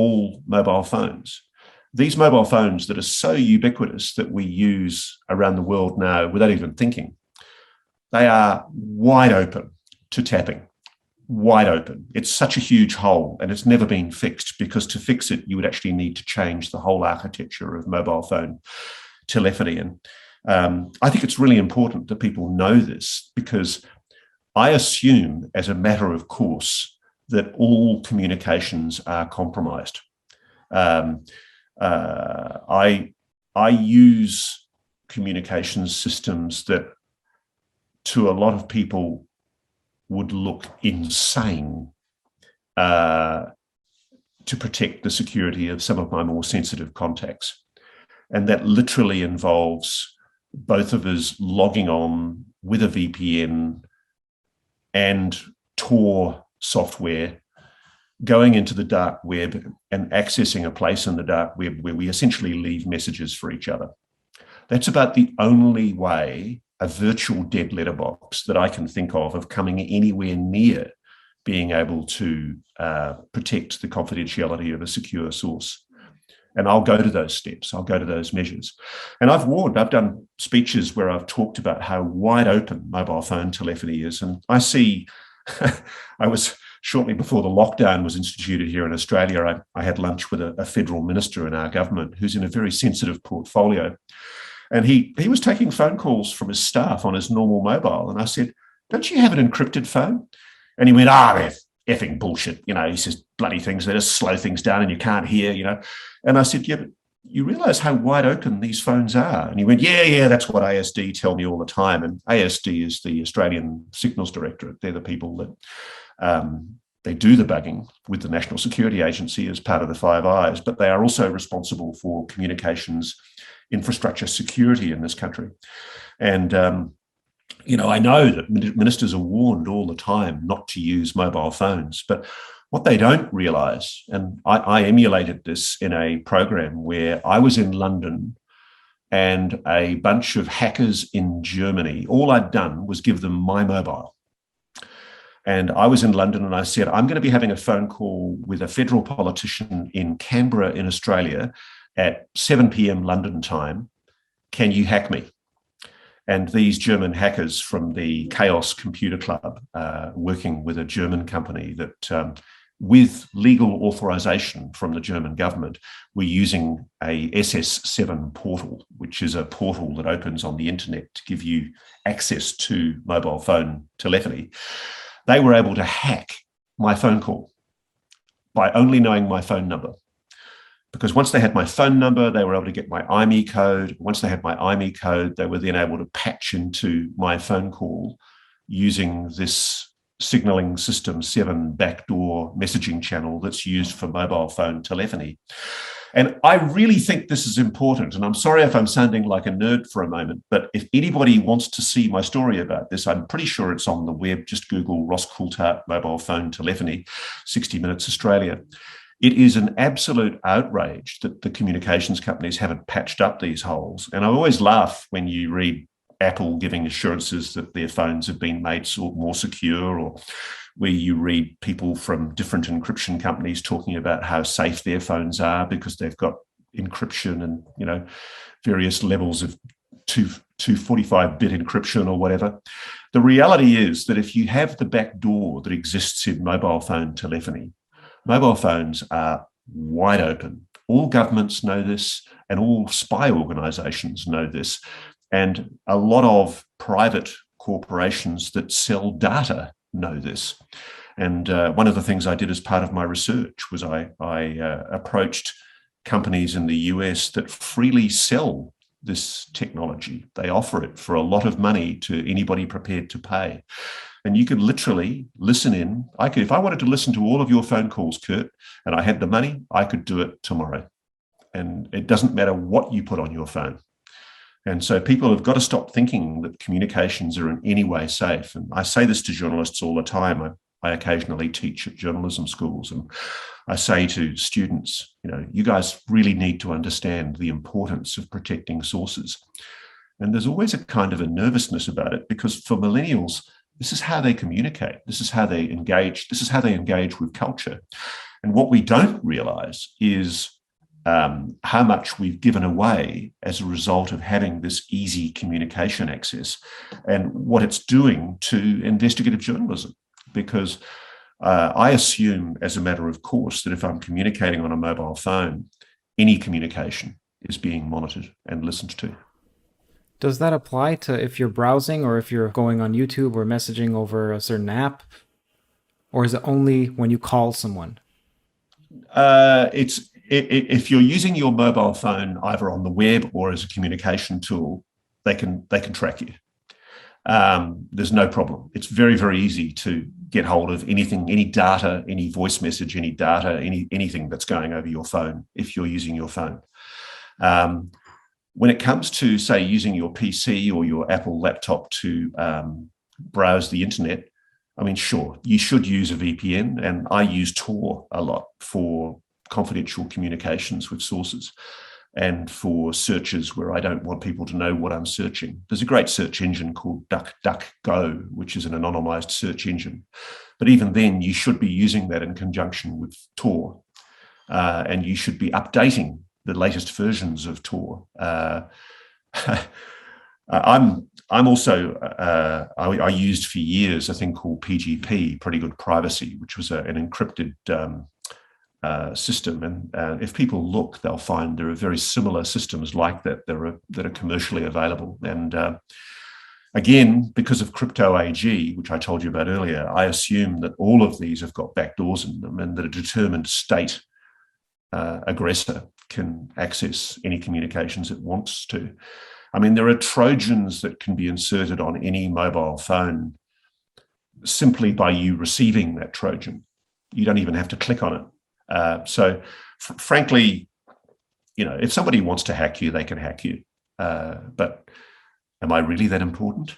all mobile phones. These mobile phones that are so ubiquitous that we use around the world now without even thinking, they are wide open to tapping, wide open. It's such a huge hole and it's never been fixed, because to fix it, you would actually need to change the whole architecture of mobile phone telephony. And I think it's really important that people know this, because I assume as a matter of course that all communications are compromised. I use communications systems that to a lot of people would look insane to protect the security of some of my more sensitive contacts. And that literally involves both of us logging on with a VPN and Tor software, going into the dark web and accessing a place in the dark web where we essentially leave messages for each other. That's about the only way a virtual dead letterbox that I can think of coming anywhere near being able to protect the confidentiality of a secure source. And I'll go to those steps. I'll go to those measures. And I've done speeches where I've talked about how wide open mobile phone telephony is. And I see, I was shortly before the lockdown was instituted here in Australia, I had lunch with a federal minister in our government who's in a very sensitive portfolio. And he was taking phone calls from his staff on his normal mobile. And I said, don't you have an encrypted phone? And he went, they're effing bullshit. He says bloody things, they just slow things down and you can't hear, And I said, yeah, but you realize how wide open these phones are? And he went, yeah, that's what ASD tell me all the time. And ASD is the Australian Signals Directorate. They're the people that they do the bugging with the National Security Agency as part of the Five Eyes, but they are also responsible for communications infrastructure security in this country. And, I know that ministers are warned all the time not to use mobile phones, but what they don't realise, and I emulated this in a program where I was in London and a bunch of hackers in Germany, all I'd done was give them my mobile. And I was in London and I said, I'm going to be having a phone call with a federal politician in Canberra in Australia at 7 p.m. London time. Can you hack me? And these German hackers from the Chaos Computer Club, working with a German company that, with legal authorization from the German government, were using a SS7 portal, which is a portal that opens on the internet to give you access to mobile phone telephony. They were able to hack my phone call by only knowing my phone number. Because once they had my phone number, they were able to get my IMEI code. Once they had my IMEI code, they were then able to patch into my phone call using this signaling system 7 backdoor messaging channel that's used for mobile phone telephony. And I really think this is important. And I'm sorry if I'm sounding like a nerd for a moment, but if anybody wants to see my story about this, I'm pretty sure it's on the web. Just Google Ross Coulthart mobile phone telephony, 60 Minutes Australia. It is an absolute outrage that the communications companies haven't patched up these holes. And I always laugh when you read Apple giving assurances that their phones have been made more secure, or where you read people from different encryption companies talking about how safe their phones are because they've got encryption and, various levels of 245-bit encryption or whatever. The reality is that if you have the back door that exists in mobile phone telephony, mobile phones are wide open. All governments know this, and all spy organizations know this. And a lot of private corporations that sell data know this. And one of the things I did as part of my research was I approached companies in the US that freely sell this technology. They offer it for a lot of money to anybody prepared to pay. And you could literally listen in. If I wanted to listen to all of your phone calls, Kurt, and I had the money, I could do it tomorrow. And it doesn't matter what you put on your phone. And so people have got to stop thinking that communications are in any way safe. And I say this to journalists all the time. I occasionally teach at journalism schools, and I say to students, you guys really need to understand the importance of protecting sources. And there's always a kind of a nervousness about it, because for millennials, this is how they communicate. This is how they engage. This is how they engage with culture. And what we don't realize is how much we've given away as a result of having this easy communication access, and what it's doing to investigative journalism. Because I assume, as a matter of course, that if I'm communicating on a mobile phone, any communication is being monitored and listened to. Does that apply to if you're browsing or if you're going on YouTube or messaging over a certain app? Or is it only when you call someone? If you're using your mobile phone either on the web or as a communication tool, they can track you. There's no problem. It's very, very easy to get hold of anything, any data, any voice message, any data, anything that's going over your phone if you're using your phone. When it comes to, say, using your PC or your Apple laptop to browse the internet, I mean, sure, you should use a VPN, and I use Tor a lot for confidential communications with sources and for searches where I don't want people to know what I'm searching. There's a great search engine called DuckDuckGo, which is an anonymized search engine. But even then, you should be using that in conjunction with Tor, and you should be updating the latest versions of Tor. I'm also, I used for years a thing called PGP, Pretty Good Privacy, which was an encrypted system. And if people look, they'll find there are very similar systems like that that are commercially available. And again, because of Crypto AG, which I told you about earlier, I assume that all of these have got backdoors in them, and that a determined state aggressor can access any communications it wants to. I mean, there are Trojans that can be inserted on any mobile phone simply by you receiving that Trojan. You don't even have to click on it. So frankly, you know, if somebody wants to hack you, they can hack you. But am I really that important?